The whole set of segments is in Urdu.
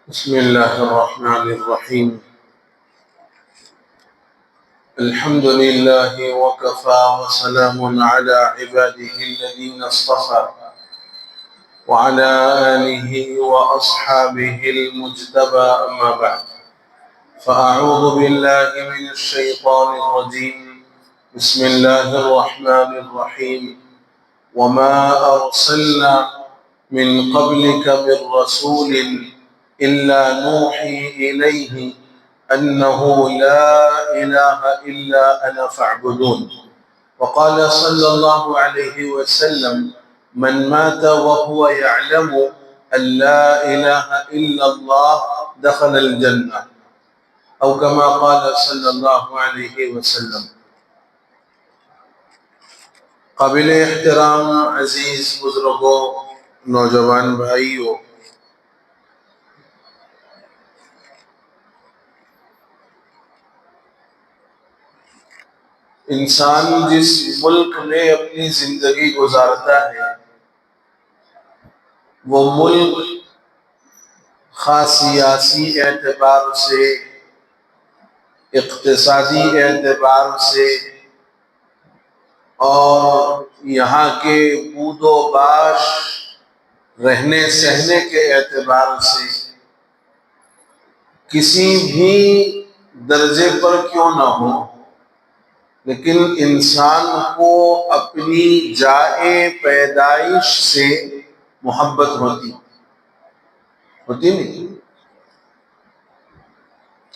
بسم الله الرحمن الرحيم. الحمد لله وكفى وسلام على عباده الذين اصطفى وعلى آله وأصحابه المجتبى، أما بعد، فأعوذ بالله من الشيطان الرجيم. بسم الله الرحمن الرحيم. وما أرسلنا من قبلك من رسول إلا نوحي إليه أنه لا إله إلا أنا فاعبدون. وقال صلى الله عليه وسلم: من مات وهو يعلم أن لا إله إلا الله دخل الجنة، أو كما قال صلى الله عليه وسلم. قابل احترام عزیز بزرگوں، نوجوان بھائیوں، انسان جس ملک میں اپنی زندگی گزارتا ہے وہ ملک خاص سیاسی اعتبار سے، اقتصادی اعتبار سے اور یہاں کے بود و باش، رہنے سہنے کے اعتبار سے کسی بھی درجے پر کیوں نہ ہو، لیکن انسان کو اپنی جائے پیدائش سے محبت ہوتی نہیں۔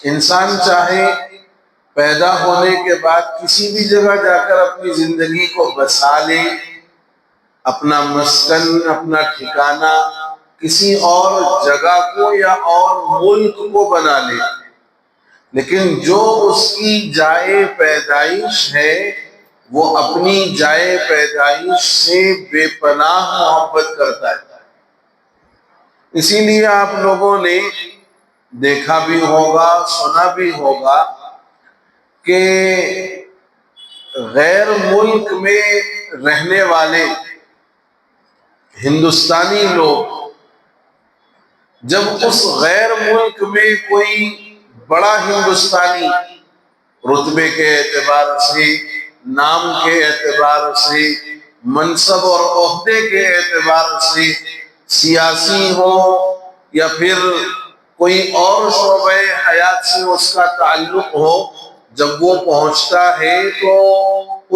انسان چاہے پیدا ہونے کے بعد کسی بھی جگہ جا کر اپنی زندگی کو بسا لے، اپنا مسکن، اپنا ٹھکانہ کسی اور جگہ کو یا اور ملک کو بنا لے، لیکن جو اس کی جائے پیدائش ہے وہ اپنی جائے پیدائش سے بے پناہ محبت کرتا ہے۔ اسی لیے آپ لوگوں نے دیکھا بھی ہوگا، سنا بھی ہوگا کہ غیر ملک میں رہنے والے ہندوستانی لوگ جب اس غیر ملک میں کوئی بڑا ہندوستانی رتبے کے اعتبار سے، نام کے اعتبار سے، منصب اور عہدے کے اعتبار سے، سیاسی ہو یا پھر کوئی اور شعبہ حیات سے اس کا تعلق ہو، جب وہ پہنچتا ہے تو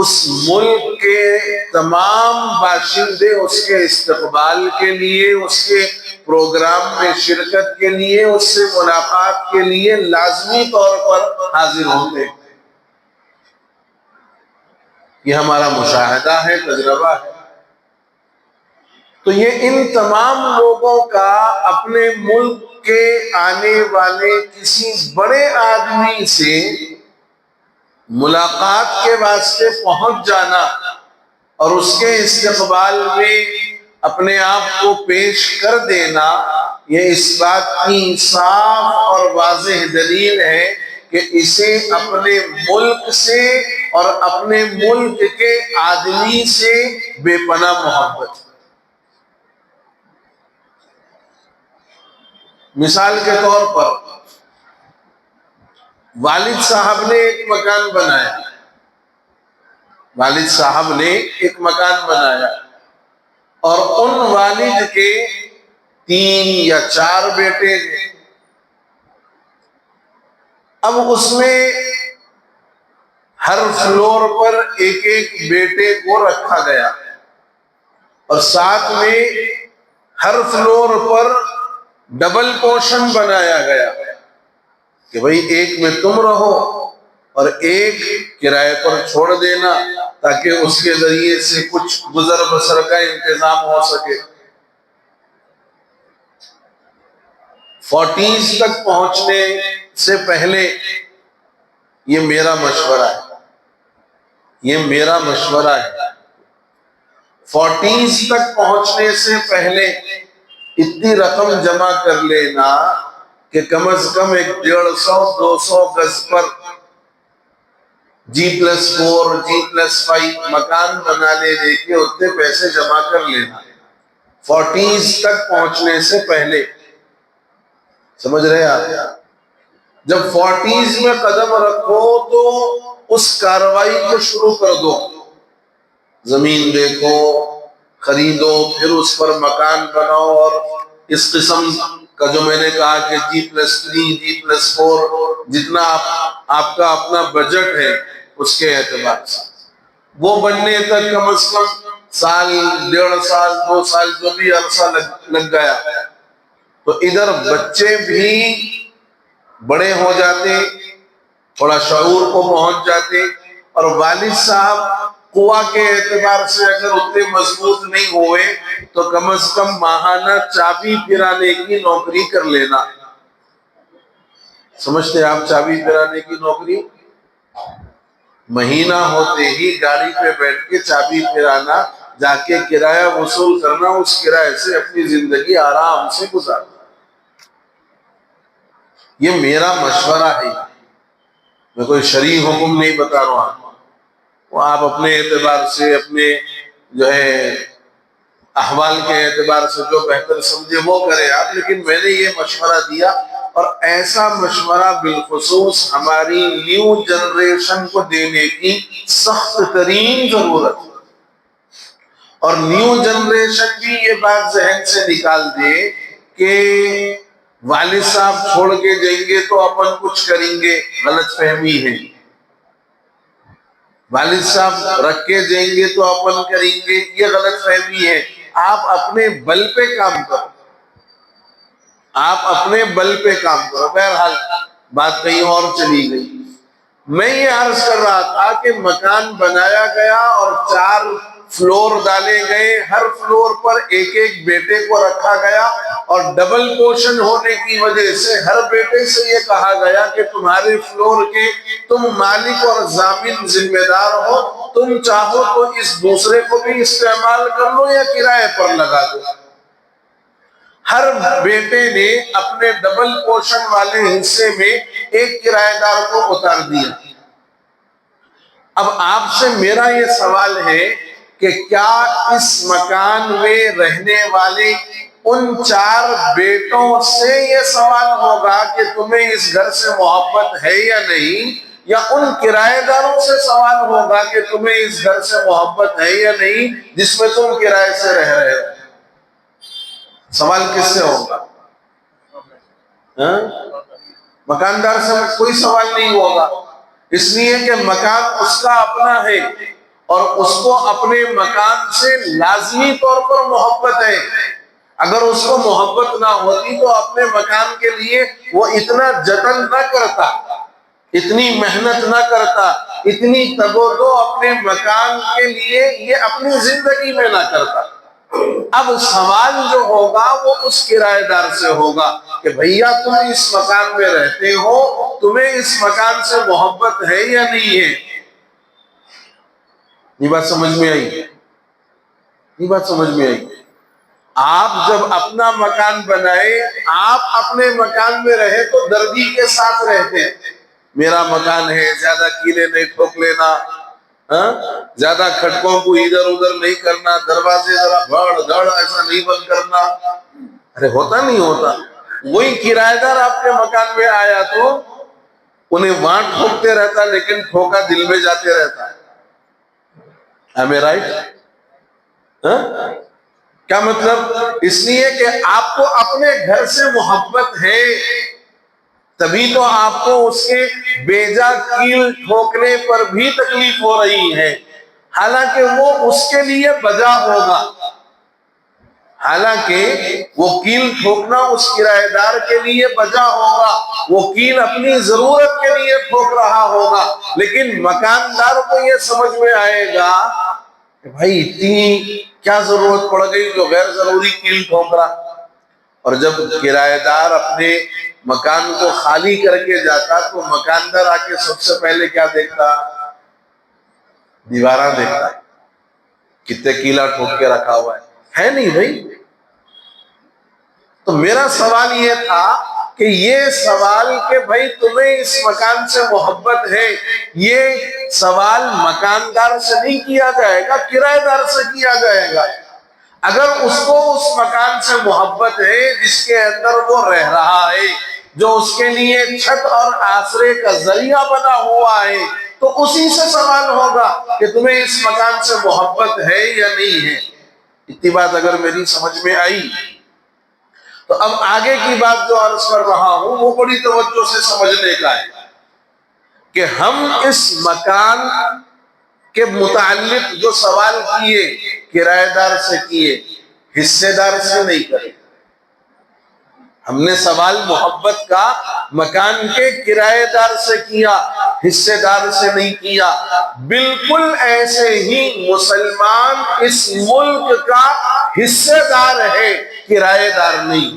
اس ملک کے تمام باشندے اس کے استقبال کے لیے، اس کے پروگرام میں شرکت کے لیے، اس سے ملاقات کے لیے لازمی طور پر حاضر ہوتے ہیں۔ یہ ہمارا مشاہدہ ہے، تجربہ ہے۔ تو یہ ان تمام لوگوں کا اپنے ملک کے آنے والے کسی بڑے آدمی سے ملاقات کے واسطے پہنچ جانا اور اس کے استقبال میں اپنے آپ کو پیش کر دینا، یہ اس بات کی صاف اور واضح دلیل ہے کہ اسے اپنے ملک سے اور اپنے ملک کے آدمی سے بے پناہ محبت۔ مثال کے طور پر والد صاحب نے ایک مکان بنایا، والد صاحب نے ایک مکان بنایا اور ان والد کے 3 یا 4 بیٹے ہیں۔ اب اس میں ہر فلور پر ایک ایک بیٹے کو رکھا گیا اور ساتھ میں ہر فلور پر ڈبل پورشن بنایا گیا کہ بھئی ایک میں تم رہو اور ایک کرائے پر چھوڑ دینا تاکہ اس کے ذریعے سے کچھ گزر بسر کا انتظام ہو سکے۔ 40s تک پہنچنے سے پہلے یہ میرا مشورہ ہے، یہ میرا مشورہ ہے، 40s تک پہنچنے سے پہلے اتنی رقم جمع کر لینا کہ کم از کم 150-200 گز پر G+4 G+5 مکان بنا لینے کے اتنے پیسے جمع کر لینا 40s تک پہنچنے سے پہلے۔ سمجھ رہے ہیں آپ؟ جب 40s میں قدم رکھو تو اس کارروائی کو شروع کر دو، زمین دیکھو، خریدو، پھر اس پر مکان بناؤ، اور اس قسم کا جو میں نے کہا کہ G+3 G+4 جتنا آپ کا اپنا بجٹ ہے اس کے اعتبار سے وہ بننے تک کم از کم سال، 1.5 سال، 2 سال جو بھی عرصہ لگ گیا، تو ادھر بچے بھی بڑے ہو جاتے، تھوڑا شعور کو پہنچ جاتے، اور والد صاحب قوا کے اعتبار سے اگر اتنے مضبوط نہیں ہوئے تو کم از کم ماہانہ چابی پھرانے کی نوکری کر لینا۔ سمجھتے آپ چابی پھرانے کی نوکری؟ مہینہ ہوتے ہی گاڑی پہ بیٹھ کے چابی پھرانا، جا کے کرایہ وصول کرنا، اس کرایہ سے اپنی زندگی آرام سے گزارنا۔ یہ میرا مشورہ ہے، میں کوئی شرعی حکم نہیں بتا رہا ہوں، وہ آپ اپنے اعتبار سے، اپنے جو ہے احوال کے اعتبار سے جو بہتر سمجھے وہ کرے آپ، لیکن میں نے یہ مشورہ دیا، اور ایسا مشورہ بالخصوص ہماری نیو جنریشن کو دینے کی سخت ترین ضرورت ہے۔ اور نیو جنریشن بھی یہ بات ذہن سے نکال دے کہ والد صاحب چھوڑ کے جائیں گے تو اپن کچھ کریں گے، غلط فہمی ہے۔ والد صاحب رکھ کے جائیں گے تو اپن کریں گے، یہ غلط فہمی ہے۔ آپ اپنے بل پہ کام کرو، آپ اپنے بل پہ کام کرو۔ بہرحال بات کہیں اور چلی گئی۔ میں یہ عرض کر رہا تھا کہ مکان بنایا گیا اور 4 فلور ڈالے گئے، ہر فلور پر ایک ایک بیٹے کو رکھا گیا، اور ڈبل پورشن ہونے کی وجہ سے ہر بیٹے سے یہ کہا گیا کہ تمہارے فلور کے تم مالک اور ضامن ذمہ دار ہو، تم چاہو تو اس دوسرے کو بھی استعمال کر لو یا کرائے پر لگا دو۔ ہر بیٹے نے اپنے ڈبل پورشن والے حصے میں ایک کرایہ دار کو اتار دیا۔ اب آپ سے میرا یہ سوال ہے کہ کیا اس مکان میں رہنے والے ان 4 بیٹوں سے یہ سوال ہوگا کہ تمہیں اس گھر سے محبت ہے یا نہیں، یا ان کرایہ داروں سے سوال ہوگا کہ تمہیں اس گھر سے محبت ہے یا نہیں جس میں تم کرائے سے رہ رہے ہو؟ سوال کس سے ہوگا؟ مکاندار سے کوئی سوال نہیں ہوگا، اس لیے کہ مکان اس کا اپنا ہے، اور اس کو اپنے مکان سے لازمی طور پر محبت ہے۔ اگر اس کو محبت نہ ہوتی تو اپنے مکان کے لیے وہ اتنا جتن نہ کرتا، اتنی محنت نہ کرتا، اتنی تگ و دو اپنے مکان کے لیے یہ اپنی زندگی میں نہ کرتا۔ اب سوال جو ہوگا وہ اس کرایہ دار سے ہوگا کہ بھیا تم اس مکان میں رہتے ہو، تمہیں اس مکان سے محبت ہے یا نہیں ہے؟ یہ بات سمجھ میں آئی؟ یہ بات سمجھ میں آئی؟ آپ جب اپنا مکان بنائے، آپ اپنے مکان میں رہے تو دردی کے ساتھ رہتے، میرا مکان ہے، زیادہ کیلے نہیں ٹھوک لینا، زیادہ کھٹکوں کو ادھر ادھر نہیں کرنا، دروازے ذرا بھڑ دھڑ ایسا نہیں بند کرنا۔ ارے ہوتا نہیں ہوتا؟ وہی کرایہ دار آپ کے مکان میں آیا تو انہیں وہاں ٹھوکتے رہتا، لیکن ٹھوکا دل میں جاتے رہتا۔ Am I right؟ کیا مطلب؟ اس لیے کہ آپ کو اپنے گھر سے محبت ہے، تبھی تو آپ کو اس کے بیجا کیل ٹھوکنے پر بھی تکلیف ہو رہی ہے، حالانکہ وہ اس کے لیے بجا ہوگا، حالانکہ وہ کیل ٹھوکنا اس کرایہ دار کے لیے بجا ہوگا، وہ کیل اپنی ضرورت کے لیے ٹھوک رہا ہوگا، لیکن مکاندار کو یہ سمجھ میں آئے گا کہ بھائی اتنی کیا ضرورت پڑ گئی جو غیر ضروری کیل ٹھوک رہا۔ اور جب کرایہ دار اپنے مکان کو خالی کر کے جاتا تو مکاندار آ کے سب سے پہلے کیا دیکھتا؟ دیوارہ دیکھتا، کتنے کیلا ٹھوک کے رکھا ہوا ہے نہیں بھائی؟ تو میرا سوال یہ تھا کہ یہ سوال کہ بھائی تمہیں اس مکان سے محبت ہے، یہ سوال مکاندار سے نہیں کیا جائے گا، کرایہ دار سے کیا جائے گا۔ اگر اس کو اس مکان سے محبت ہے جس کے اندر وہ رہ رہا ہے، جو اس کے لیے چھت اور آسرے کا ذریعہ بنا ہوا ہے، تو اسی سے سوال ہوگا کہ تمہیں اس مکان سے محبت ہے یا نہیں ہے۔ اتنی بات اگر میری سمجھ میں آئی تو اب آگے کی بات جو عرض کر رہا ہوں وہ بڑی توجہ سے سمجھنے کا ہے کہ ہم اس مکان کے متعلق جو سوال کیے کرایہ دار سے کیے، حصے دار سے نہیں کرے۔ ہم نے سوال محبت کا مکان کے کرایہ دار سے کیا، حصے دار سے نہیں کیا۔ بالکل ایسے ہی مسلمان اس ملک کا حصے دار ہے، کرایہ دار نہیں۔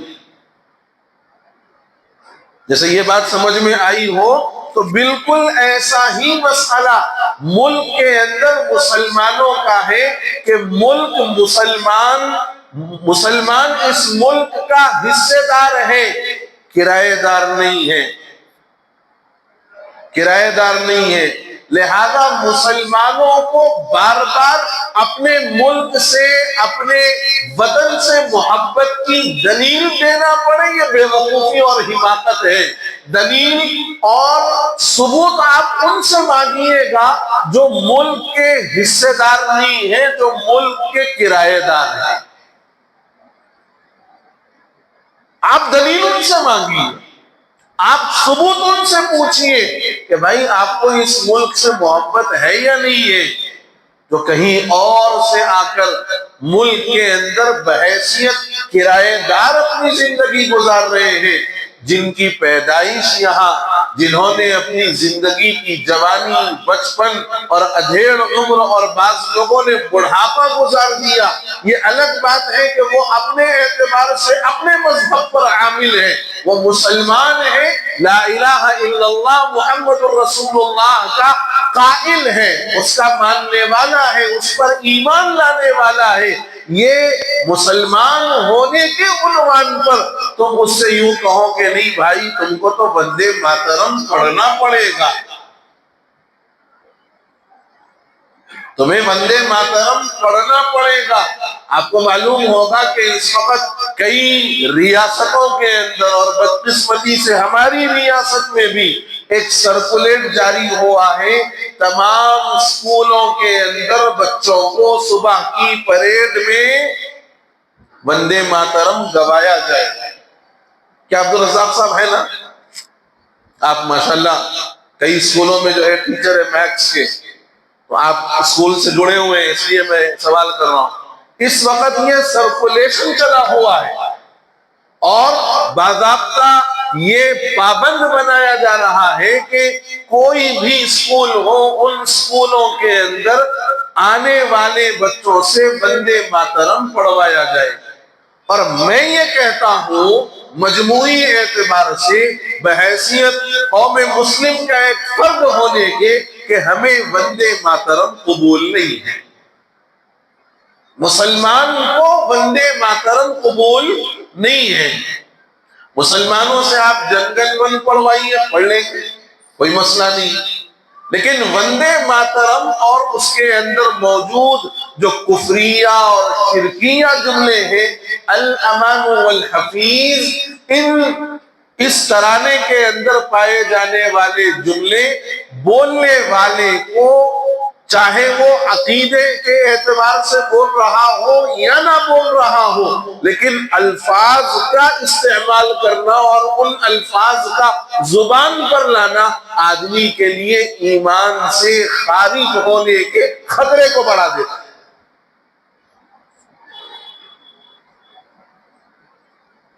جیسے یہ بات سمجھ میں آئی ہو تو بالکل ایسا ہی مسئلہ ملک کے اندر مسلمانوں کا ہے کہ مسلمان اس ملک کا حصے دار ہے، کرایہ دار نہیں ہے، کرایہ دار نہیں ہے۔ لہذا مسلمانوں کو بار بار اپنے ملک سے، اپنے وطن سے محبت کی دلیل دینا پڑے، یہ بے وقوفی اور حماقت ہے۔ دلیل اور ثبوت آپ ان سے مانگیے گا جو ملک کے حصے دار نہیں ہیں، جو ملک کے کرایہ دار ہیں۔ آپ دلیل ان سے مانگیے، آپ ثبوت ان سے پوچھئے کہ بھائی آپ کو اس ملک سے محبت ہے یا نہیں ہے، جو کہیں اور سے آ کر ملک کے اندر بحیثیت کرایہ دار اپنی زندگی گزار رہے ہیں، جن کی پیدائش یہاں، جنہوں نے اپنی زندگی کی جوانی، بچپن اور ادھیڑ عمر اور بعض لوگوں نے بڑھاپا گزار دیا۔ یہ الگ بات ہے کہ وہ اپنے اعتبار سے اپنے مذہب پر عامل ہیں، وہ مسلمان ہیں، لا الہ الا اللہ محمد الرسول اللہ کا قائل ہے، اس کا ماننے والا ہے، اس پر ایمان لانے والا ہے۔ یہ مسلمان ہونے کے عنوان پر تم اس سے یوں کہو کہ نہیں بھائی تم کو تو وندے ماترم پڑھنا پڑے گا، تمہیں وندے ماترم پڑھنا پڑے گا۔ آپ کو معلوم ہوگا کہ اس وقت کئی ریاستوں کے اندر اور بدقسمتی سے ہماری ریاست میں بھی ایک سرکولیٹ جاری ہوا ہے، تمام اسکولوں کے اندر بچوں کو صبح کی پریڈ میں وندے ماترم گوایا جائے۔ کیا عبدالرزاق صاحب ہے نا؟ آپ ماشاءاللہ کئی اسکولوں میں جو ہے ٹیچر ہے میتھس کے، تو آپ اسکول سے جڑے ہوئے ہیں، اس لیے میں سوال کر رہا ہوں۔ اس وقت یہ سرکولیشن چلا ہوا ہے اور باضابطہ یہ پابند بنایا جا رہا ہے کہ کوئی بھی اسکول ہو، ان اسکولوں کے اندر آنے والے بچوں سے وندے ماترم پڑھوایا جائے۔ اور میں یہ کہتا ہوں مجموعی اعتبار سے بحیثیت قوم مسلم کا ایک فرد ہونے کے کہ ہمیں وندے ماترم قبول نہیں ہے، مسلمان کو وندے ماترم قبول نہیں ہے۔ مسلمانوں سے آپ جنگل ون پڑھوائیے، پڑھ لیں گے، کوئی مسئلہ نہیں، لیکن وندے ماترم اور اس کے اندر موجود جو کفریہ اور شرکیہ جملے ہیں، الامان والحفیظ، اس ترانے کے اندر پائے جانے والے جملے بولنے والے کو چاہے وہ عقیدے کے اعتبار سے بول رہا ہو یا نہ بول رہا ہو، لیکن الفاظ کا استعمال کرنا اور ان الفاظ کا زبان پر لانا آدمی کے لیے ایمان سے خارج ہونے کے خطرے کو بڑھا دیتا ہے۔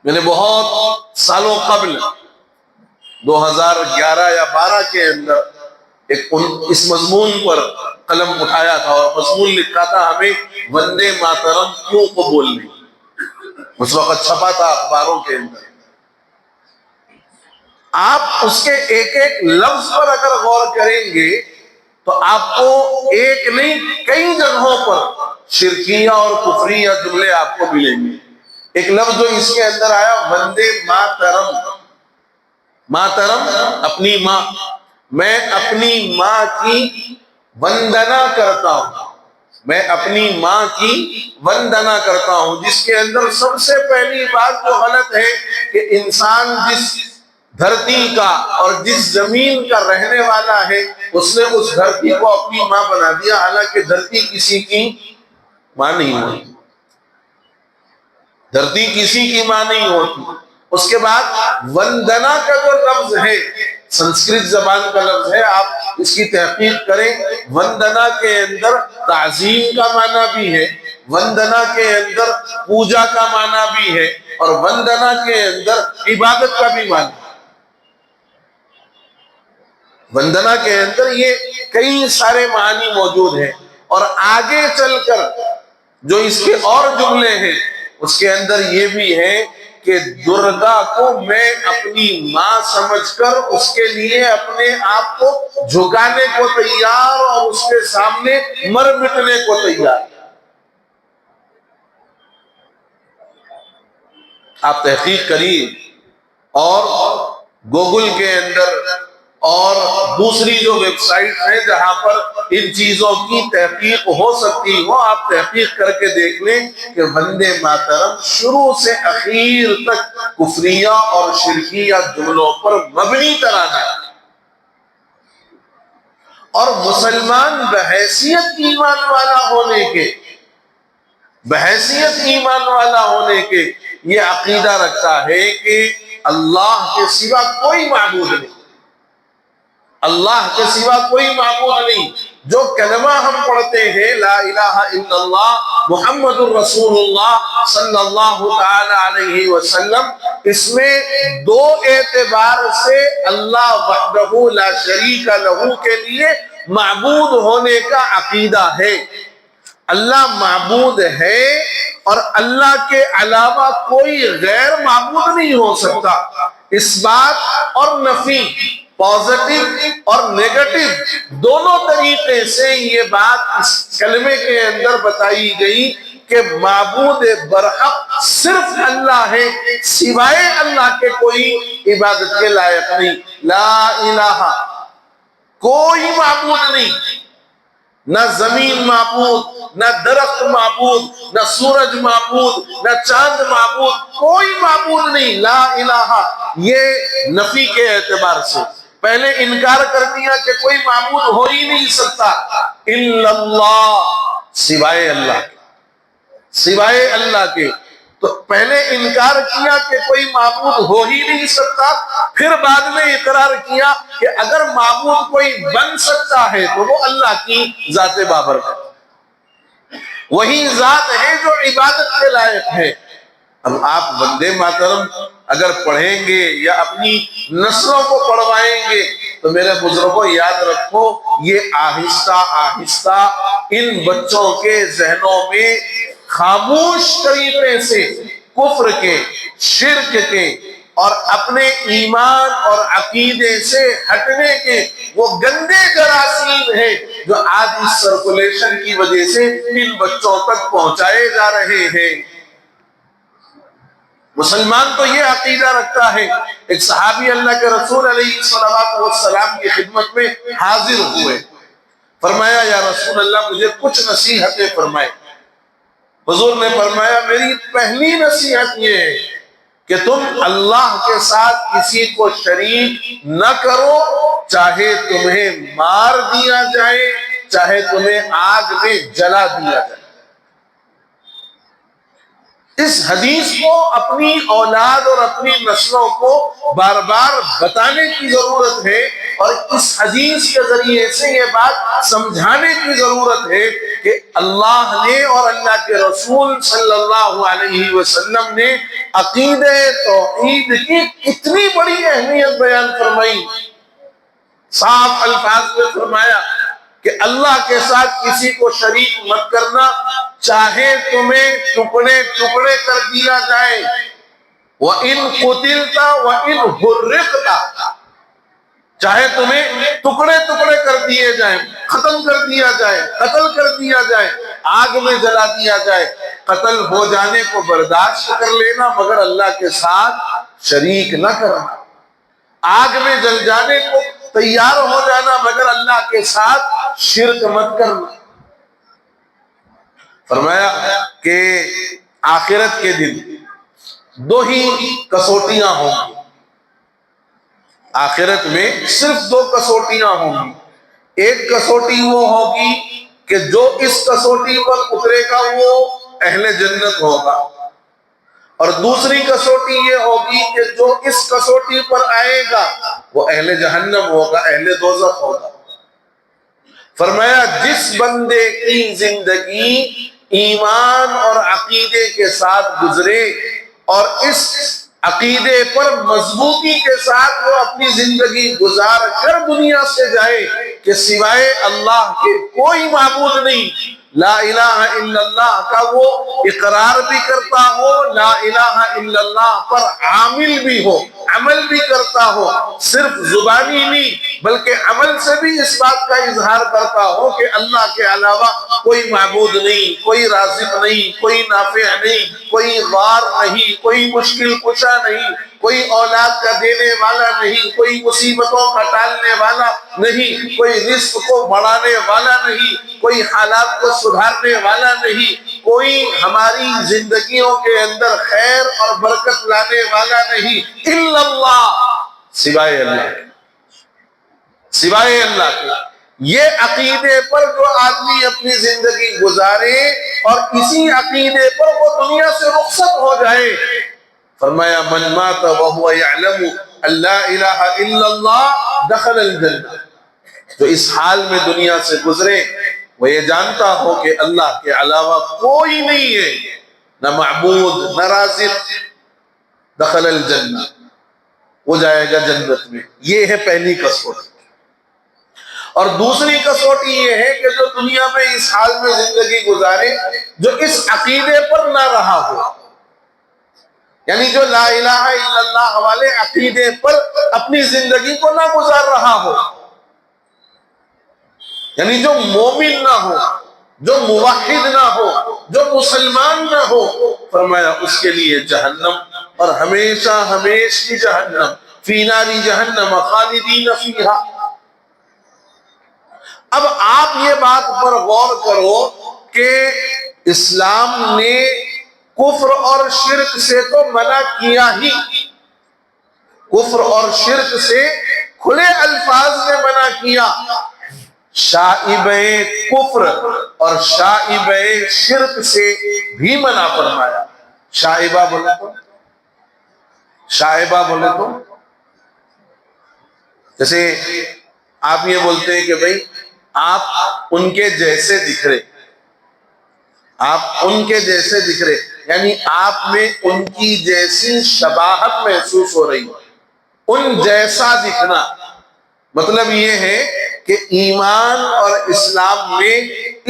میں نے بہت سالوں قبل 2011 یا 12 کے اندر اس مضمون پر قلم اٹھایا تھا اور مضمون لکھا تھا ہمیں وندے ماترم کیوں قبول نہیں۔ اس وقت چھپا تھا اخباروں کے اندر۔ آپ اس کے ایک ایک لفظ پر اگر غور کریں گے تو آپ کو ایک نہیں کئی جگہوں پر شرکیہ اور کفریہ جملے آپ کو ملیں گے۔ ایک لفظ جو اس کے اندر آیا وندے ماترم، ماترم اپنی ماں، میں اپنی ماں کی وندنا کرتا ہوں، میں اپنی ماں کی وندنا کرتا ہوں، جس کے اندر سب سے پہلی بات جو غلط ہے کہ انسان جس دھرتی کا اور جس زمین کا رہنے والا ہے اس نے اس دھرتی کو اپنی ماں بنا دیا، حالانکہ دھرتی کسی کی ماں نہیں ہوتی، دھرتی کسی کی ماں نہیں ہوتی۔ اس کے بعد وندنا کا جو لفظ ہے سنسکرت زبان کا لفظ ہے، آپ اس کی تحقیق کریں، وندنا کے اندر تعظیم کا معنی بھی ہے، وندنا کے اندر پوجا کا معنی بھی ہے، اور وندنا کے اندر عبادت کا بھی معنی ہے۔ وندنا کے اندر یہ کئی سارے معنی موجود ہیں، اور آگے چل کر جو اس کے اور جملے ہیں اس کے اندر یہ بھی ہے کہ درگا کو میں اپنی ماں سمجھ کر اس کے لیے اپنے آپ کو جھکانے کو تیار اور اس کے سامنے مر مٹنے کو تیار۔ آپ تحقیق کریے، اور گوگل کے اندر اور دوسری جو ویب سائٹ ہے جہاں پر ان چیزوں کی تحقیق ہو سکتی ہو، آپ تحقیق کر کے دیکھ لیں کہ وندے ماترم شروع سے اخیر تک کفریہ اور شرکیہ جملوں پر مبنی ترانہ ہے، اور مسلمان بحیثیت ایمان والا ہونے کے یہ عقیدہ رکھتا ہے کہ اللہ کے سوا کوئی معبود نہیں، اللہ کے سوا کوئی معبود نہیں۔ جو کلمہ ہم پڑھتے ہیں لا الہ الا اللہ محمد الرسول اللہ صلی اللہ تعالی علیہ وسلم، اس میں دو اعتبار سے اللہ وحدہ لا شریک لہ کے لیے معبود ہونے کا عقیدہ ہے۔ اللہ معبود ہے اور اللہ کے علاوہ کوئی غیر معبود نہیں ہو سکتا۔ اس بات اور نفی، پازیٹو اور نیگیٹو دونوں طریقے سے یہ بات اس کلمے کے اندر بتائی گئی کہ معبود برحق صرف اللہ ہے، سوائے اللہ کے کوئی عبادت کے لائق نہیں۔ لا الہ، کوئی معبود نہیں، نہ زمین معبود، نہ درخت معبود، نہ سورج معبود، نہ چاند معبود، کوئی معبود نہیں۔ لا الہ یہ نفی کے اعتبار سے پہلے انکار کر دیا کہ کوئی معبود ہو ہی نہیں سکتا، الا اللہ، سوائے اللہ کے، سوائے اللہ کے۔ تو پہلے انکار کیا کہ کوئی معبود ہو ہی نہیں سکتا، پھر بعد میں اقرار کیا کہ اگر معبود کوئی بن سکتا ہے تو وہ اللہ کی ذات بابرکت، وہی ذات ہے جو عبادت کے لائق ہے۔ اب آپ وندے ماترم اگر پڑھیں گے یا اپنی نسلوں کو پڑھوائیں گے تو میرے بزرگوں یاد رکھو، یہ آہستہ آہستہ ان بچوں کے ذہنوں میں خاموش طریقے سے کفر کے، شرک کے اور اپنے ایمان اور عقیدے سے ہٹنے کے وہ گندے جراثیم ہیں جو آج اس سرکولیشن کی وجہ سے ان بچوں تک پہنچائے جا رہے ہیں۔ مسلمان تو یہ عقیدہ رکھتا ہے۔ ایک صحابی اللہ کے رسول علیہ السلام کی خدمت میں حاضر ہوئے، فرمایا یا رسول اللہ مجھے کچھ نصیحتیں فرمائے۔ حضور نے فرمایا میری پہلی نصیحت یہ ہے کہ تم اللہ کے ساتھ کسی کو شریک نہ کرو، چاہے تمہیں مار دیا جائے، چاہے تمہیں آگ میں جلا دیا جائے۔ اس حدیث کو اپنی اولاد اور اپنی نسلوں کو بار بار بتانے کی ضرورت ہے، اور اس حدیث کے ذریعے سے یہ بات سمجھانے کی ضرورت ہے کہ اللہ نے اور اللہ کے رسول صلی اللہ علیہ وسلم نے عقیدہ توحید کی اتنی بڑی اہمیت بیان فرمائی، صاف الفاظ میں فرمایا کہ اللہ کے ساتھ کسی کو شریک مت کرنا، چاہے تمہیں ٹکڑے ٹکڑے کر دیا جائے، وَإِن قُتِلْتَ وَإِن حُرِّقْتَ، چاہے تمہیں ٹکڑے ٹکڑے کر دیے جائیں، ختم کر دیا جائے، قتل کر دیا جائے، آگ میں جلا دیا جائے، قتل ہو جانے کو برداشت کر لینا مگر اللہ کے ساتھ شریک نہ کرنا، آگ میں جل جانے کو تیار ہو جانا مگر اللہ کے ساتھ شرک مت کرنا۔ فرمایا کہ آخرت کے دن دو ہی کسوٹیاں ہوں گی، آخرت میں صرف دو کسوٹیاں ہوں گی۔ ایک کسوٹی وہ ہوگی کہ جو اس کسوٹی پر اترے گا وہ اہل جنت ہوگا، اور دوسری کسوٹی یہ ہوگی کہ جو اس کسوٹی پر آئے گا وہ اہل جہنم ہوگا، اہل دوزخ ہوگا۔ فرمایا جس بندے کی زندگی ایمان اور عقیدے کے ساتھ گزرے اور اس عقیدے پر مضبوطی کے ساتھ وہ اپنی زندگی گزار کر دنیا سے جائے کہ سوائے اللہ کے کوئی معبود نہیں، لا الہ الا اللہ کا وہ اقرار بھی کرتا ہو، لا الہ الا اللہ پر عامل بھی ہو، عمل بھی کرتا ہو، صرف زبانی نہیں بلکہ عمل سے بھی اس بات کا اظہار کرتا ہو کہ اللہ کے علاوہ کوئی معبود نہیں، کوئی رازق نہیں، کوئی نافع نہیں، کوئی غار نہیں، کوئی مشکل کشا نہیں، کوئی اولاد کا دینے والا نہیں، کوئی مصیبتوں کا ٹالنے والا نہیں، کوئی رزق کو بڑھانے والا نہیں، کوئی حالات کو سدھارنے والا نہیں، کوئی ہماری زندگیوں کے اندر خیر اور برکت لانے والا نہیں، الا اللہ، سوائے اللہ کے، سوائے اللہ کے۔ یہ عقیدے پر جو آدمی اپنی زندگی گزارے اور اسی عقیدے پر وہ دنیا سے رخصت ہو جائے، فرمایا من مات وهو يعلم ان لا الہ الا اللہ دخل الجنہ، جو اس حال میں دنیا سے گزرے وہ یہ جانتا ہو کہ اللہ کے علاوہ کوئی نہیں ہے، نہ معبود نہ رازق، دخل الجنہ، وہ جائے گا جنت میں۔ یہ ہے پہلی کسوٹی۔ اور دوسری کسوٹی یہ ہے کہ جو دنیا میں اس حال میں زندگی گزارے جو اس عقیدے پر نہ رہا ہو، یعنی جو لا الہ الا اللہ والے عقیدے پر اپنی زندگی کو نہ گزار رہا ہو، یعنی جو مومن نہ ہو، جو موحد نہ ہو، جو مسلمان نہ ہو، فرمایا اس کے لیے جہنم، اور ہمیشہ ہمیشہ جہنم، فی نار جہنم خالدین فیہا۔ اب آپ یہ بات پر غور کرو کہ اسلام نے کفر اور شرک سے تو منع کیا ہی، کفر اور شرک سے کھلے الفاظ میں منع کیا، شائبہ کفر اور شائبہ شرک سے بھی منع فرمایا۔ شائبہ بولے تو، شائبہ بولے تو جیسے آپ یہ بولتے ہیں کہ بھئی آپ ان کے جیسے دکھ رہے، آپ ان کے جیسے دکھ رہے، یعنی آپ میں ان کی جیسی شباہت محسوس ہو رہی، ان جیسا دکھنا، مطلب یہ ہے کہ ایمان اور اسلام میں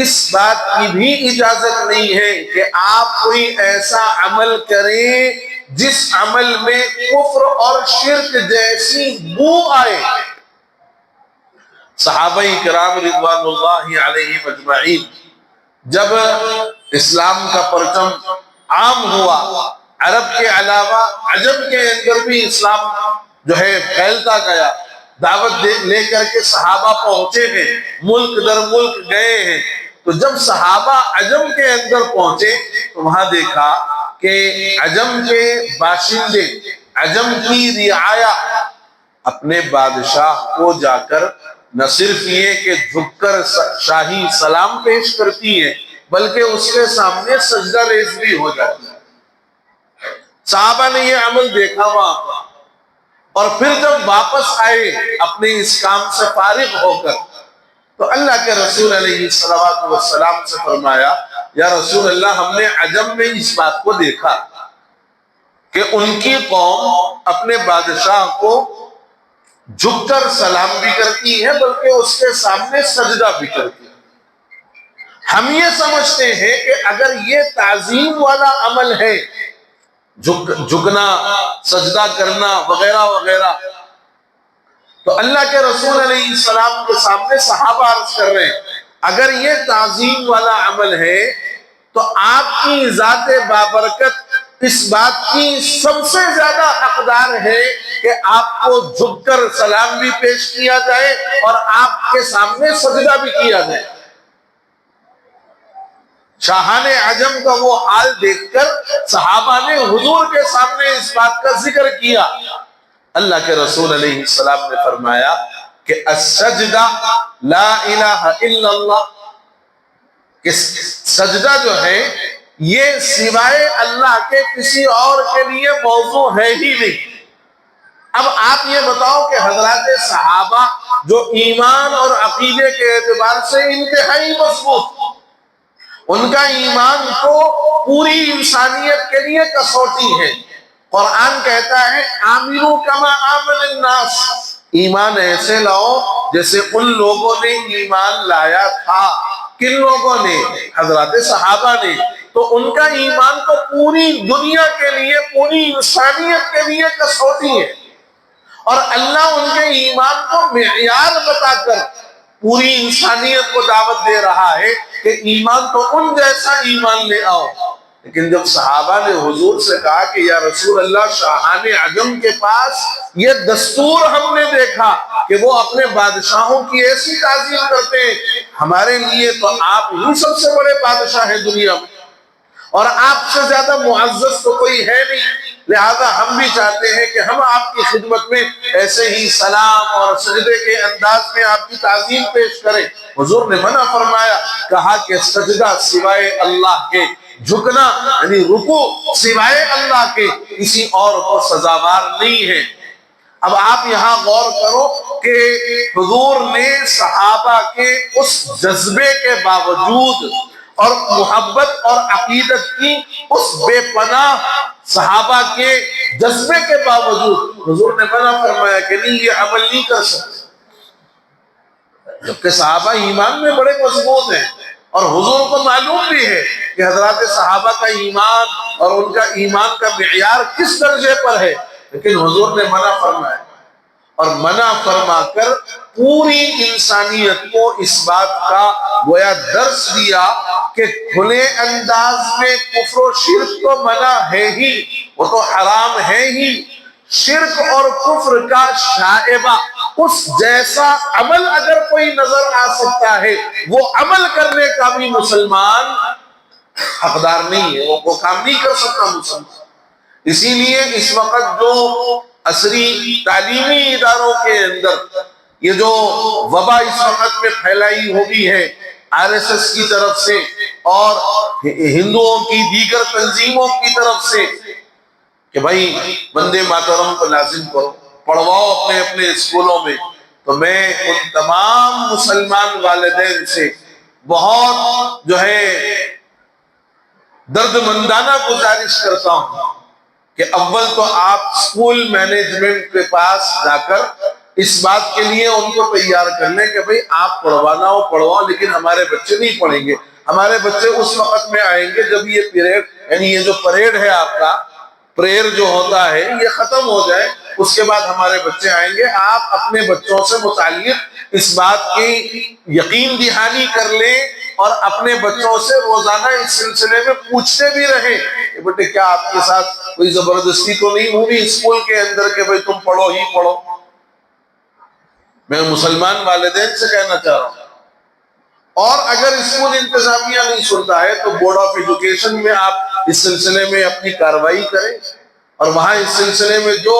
اس بات کی بھی اجازت نہیں ہے کہ آپ کوئی ایسا عمل کریں جس عمل میں کفر اور شرک جیسی بو آئے۔ صحابہ کرام رضوان اللہ علیہم اجمعین جب اسلام کا پرچم عام ہوا، عرب کے علاوہ عجم کے اندر بھی اسلام جو ہے پھیلتا گیا، دعوت لے کر کے صحابہ پہنچے ہیں، ملک در ملک گئے ہیں، تو جب صحابہ عجم کے اندر پہنچے تو وہاں دیکھا کہ عجم کے باشندے، عجم کی رعایا اپنے بادشاہ کو جا کر نہ صرف یہ کہ جھک کر شاہی سلام پیش کرتی ہے بلکہ اس کے سامنے سجدہ ریز بھی ہو جاتی ہے۔ صحابہ نے یہ عمل دیکھا وہاں پر، اور پھر جب واپس آئے اپنے اس کام سے فارغ ہو کر تو اللہ کے رسول علیہ السلام سے فرمایا یا رسول اللہ، ہم نے عجم میں اس بات کو دیکھا کہ ان کی قوم اپنے بادشاہ کو جھک کر سلام بھی کرتی ہے بلکہ اس کے سامنے سجدہ بھی کرتی ہے۔ ہم یہ سمجھتے ہیں کہ اگر یہ تعظیم والا عمل ہے، جھکنا، سجدہ کرنا وغیرہ وغیرہ، تو اللہ کے رسول علیہ السلام کے سامنے صحابہ عرض کر رہے ہیں اگر یہ تعظیم والا عمل ہے تو آپ کی ذات بابرکت اس بات کی سب سے زیادہ حقدار ہے کہ آپ کو جھک کر سلام بھی پیش کیا جائے اور آپ کے سامنے سجدہ بھی کیا جائے۔ شاہان عجم کا وہ حال دیکھ کر صحابہ نے حضور کے سامنے اس بات کا ذکر کیا۔ اللہ کے رسول علیہ السلام نے فرمایا کہ السجدہ لا الہ الا اللہ، کہ سجدہ جو ہے یہ سوائے اللہ کے کسی اور کے لیے موضوع ہے ہی نہیں۔ اب آپ یہ بتاؤ کہ حضرات صحابہ جو ایمان اور عقیدے کے اعتبار سے انتہائی مضبوط، ان کا ایمان تو پوری انسانیت کے لیے کسوٹی ہے۔ قرآن کہتا ہے آمنوا کما آمن الناس، ایمان ایسے لاؤ جیسے ان لوگوں نے ایمان لایا تھا۔ کن لوگوں نے؟ حضرات صحابہ نے۔ تو ان کا ایمان تو پوری دنیا کے لیے، پوری انسانیت کے لیے کسوٹی ہے، اور اللہ ان کے ایمان کو معیار بتا کر پوری انسانیت کو دعوت دے رہا ہے کہ ایمان تو ان جیسا ایمان لے آؤ۔ لیکن جب صحابہ نے حضور سے کہا کہ یا رسول اللہ، شاہان عجم کے پاس یہ دستور ہم نے دیکھا کہ وہ اپنے بادشاہوں کی ایسی تعظیم کرتے ہیں، ہمارے لیے تو آپ ہی سب سے بڑے بادشاہ ہیں دنیا میں، اور آپ سے زیادہ معزز تو کوئی ہے نہیں، لہذا ہم بھی چاہتے ہیں کہ ہم آپ کی خدمت میں ایسے ہی سلام اور سجدے کے انداز میں آپ کی تعظیم پیش کریں۔ حضور نے منع فرمایا، کہا کہ سجدہ سوائے اللہ کے، جھکنا یعنی رکوع سوائے اللہ کے کسی اور کو سزاوار نہیں ہے۔ اب آپ یہاں غور کرو کہ حضور نے صحابہ کے اس جذبے کے باوجود اور محبت اور عقیدت کی اس بے پناہ صحابہ کے جذبے کے باوجود حضور نے منع فرمایا کہ نہیں، یہ عمل نہیں کر سکتے، جبکہ صحابہ ایمان میں بڑے مضبوط ہیں، اور حضور کو معلوم بھی ہے کہ حضرات صحابہ کا ایمان اور ان کا ایمان کا معیار کس درجے پر ہے، لیکن حضور نے منع فرمایا، اور منع فرما کر پوری انسانیت کو اس بات کا گویا درس دیا کہ کھلے انداز میں کفر و شرک تو منع ہے ہی، وہ تو حرام ہے ہی، شرک اور کفر کا شائبہ اس جیسا عمل اگر کوئی نظر آ سکتا ہے، وہ عمل کرنے کا بھی مسلمان حقدار نہیں ہے، وہ کام نہیں کر سکتا مسلمان۔ اسی لیے اس وقت جو عصری تعلیمی اداروں کے اندر یہ جو وبا اس وقت میں پھیلائی ہوئی ہے RSS کی طرف سے اور ہندوؤں کی دیگر تنظیموں کی طرف سے کہ بھائی وندے ماترم کو لازم کرو، پڑھواؤ اپنے اپنے اسکولوں میں، تو میں ان تمام مسلمان والدین سے بہت جو ہے درد مندانہ گزارش کرتا ہوں کہ اول تو آپ اسکول مینجمنٹ کے پاس جا کر اس بات کے لیے ان کو تیار کر لیں کہ بھئی آپ پڑھوانا ہو پڑھواؤ، لیکن ہمارے بچے نہیں پڑھیں گے، ہمارے بچے اس وقت میں آئیں گے جب یہ پیریڈ یعنی یہ جو پریڈ ہے آپ کا پریئر جو ہوتا ہے یہ ختم ہو جائے، اس کے بعد ہمارے بچے آئیں گے۔ آپ اپنے بچوں سے متعلق اس بات کی یقین دہانی کر لیں اور اپنے بچوں سے روزانہ اس سلسلے میں پوچھتے بھی رہیں کہ بیٹے کیا آپ کے ساتھ کوئی زبردستی تو نہیں ہوگی اسکول کے اندر کہ بھئی تم پڑھو ہی پڑھو۔ میں مسلمان والدین سے کہنا چاہ رہا ہوں، اور اگر اسکول انتظامیہ نہیں سنتا ہے تو بورڈ آف ایجوکیشن میں آپ اس سلسلے میں اپنی کارروائی کریں، اور وہاں اس سلسلے میں جو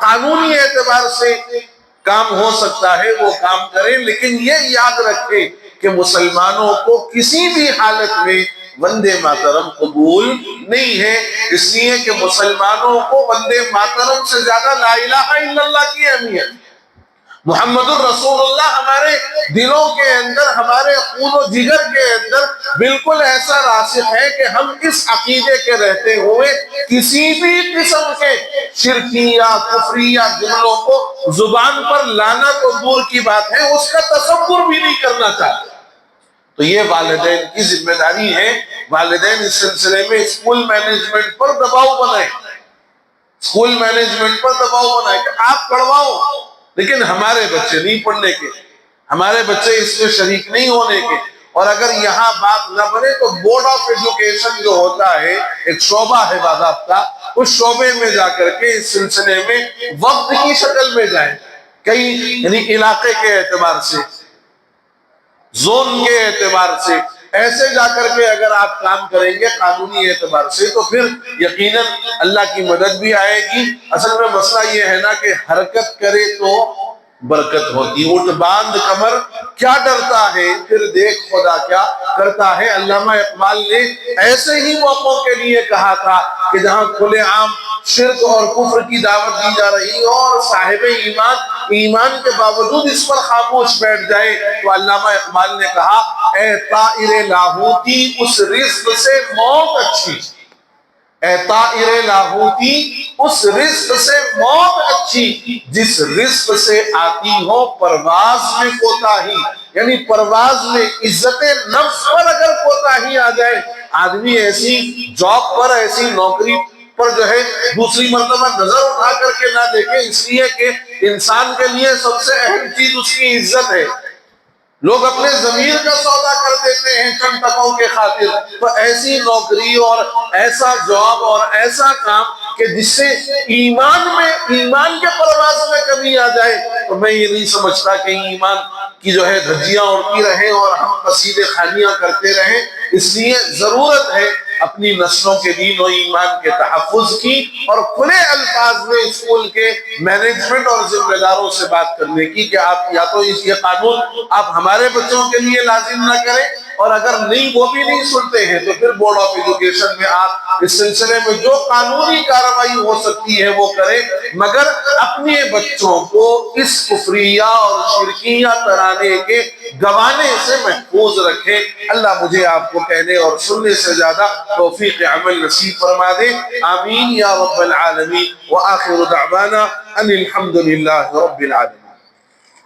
قانونی اعتبار سے کام ہو سکتا ہے وہ کام کریں، لیکن یہ یاد رکھیں کہ مسلمانوں کو کسی بھی حالت میں وندے ماترم قبول نہیں ہے، اس لیے کہ مسلمانوں کو وندے ماترم سے زیادہ لا الہ الا اللہ کی اہمیت، محمد الرسول اللہ ہمارے دلوں کے اندر، ہمارے خون و جگر کے اندر بالکل ایسا راسخ ہے کہ ہم اس عقیدے کے رہتے ہوئے کسی بھی قسم کے شرکی یا کفری یا جملوں کو زبان پر لانا تو دور کی بات ہے، اس کا تصور بھی نہیں کرنا چاہتے۔ تو یہ والدین کی ذمہ داری ہے، والدین اس سلسلے میں اسکول مینجمنٹ پر دباؤ بنائیں، اسکول مینجمنٹ پر دباؤ بنائیں کہ آپ پڑھواؤ، لیکن ہمارے بچے نہیں پڑھنے کے، ہمارے بچے اس میں شریک نہیں ہونے کے۔ اور اگر یہاں بات نہ بنے تو بورڈ آف ایجوکیشن جو ہوتا ہے ایک شعبہ ہے باضابطہ، اس شعبے میں جا کر کے اس سلسلے میں وقت کی شکل میں جائیں، کئی یعنی علاقے کے اعتبار سے، زون کے اعتبار سے ایسے جا کر کے اگر آپ کام کریں گے قانونی اعتبار سے تو پھر یقیناً اللہ کی مدد بھی آئے گی۔ اصل میں مسئلہ یہ ہے نا کہ حرکت کرے تو برکت ہوتی، اٹھ باندھ کمر کیا ڈرتا ہے، پھر دیکھ خدا کیا کرتا ہے۔ علامہ اقبال نے ایسے ہی موقعوں کے لیے کہا تھا کہ جہاں کھلے عام شرک اور کفر کی دعوت دی جا رہی ہو اور صاحب ایمان کے باوجود اس پر خاموش بیٹھ جائے، تو علامہ اقبال نے کہا اے طائر لاہوتی اس رزق سے موت اچھی، اے طائر لاہوتی اس رزق سے موت اچھی، جس رزق سے آتی ہو پرواز میں کوتاہی۔ یعنی پرواز میں عزت نفس پر اگر کوتاہی آ جائے، آدمی ایسی جاب پر، ایسی نوکری پر جو ہے دوسری مرتبہ نظر اٹھا کر کے نہ دیکھے، اس لیے کہ انسان کے لیے سب سے اہم چیز اس کی عزت ہے۔ لوگ اپنے ضمیر کا سودا کر دیتے ہیں چند ٹکوں کے خاطر، تو ایسی نوکری اور ایسا جاب اور ایسا کام کہ جس سے ایمان کے پرواز میں کمی آ جائے، تو میں یہ نہیں سمجھتا کہ ایمان کی جو ہے دھجیاں اڑتی رہیں اور ہم قصیدے خانیاں کرتے رہیں۔ اس لیے ضرورت ہے اپنی نسلوں کے دین و ایمان کے تحفظ کی، اور کھلے الفاظ میں اسکول کے مینجمنٹ اور ذمہ داروں سے بات کرنے کی کہ آپ یا تو یہ قانون آپ ہمارے بچوں کے لیے لازم نہ کریں، اور اگر نہیں وہ بھی نہیں سنتے ہیں تو پھر بورڈ آف ایجوکیشن میں آپ اس سلسلے میں جو قانونی کارروائی ہو سکتی ہے وہ کریں، مگر اپنے بچوں کو اس کفریہ اور شرکیہ ترانے کے گوانے سے محفوظ رکھیں۔ اللہ مجھے آپ کو کہنے اور سننے سے زیادہ توفیق عمل نصیب فرما دے، آمین یا رب العالمین۔ وآخر دعوانا ان الحمد للہ رب العالمین۔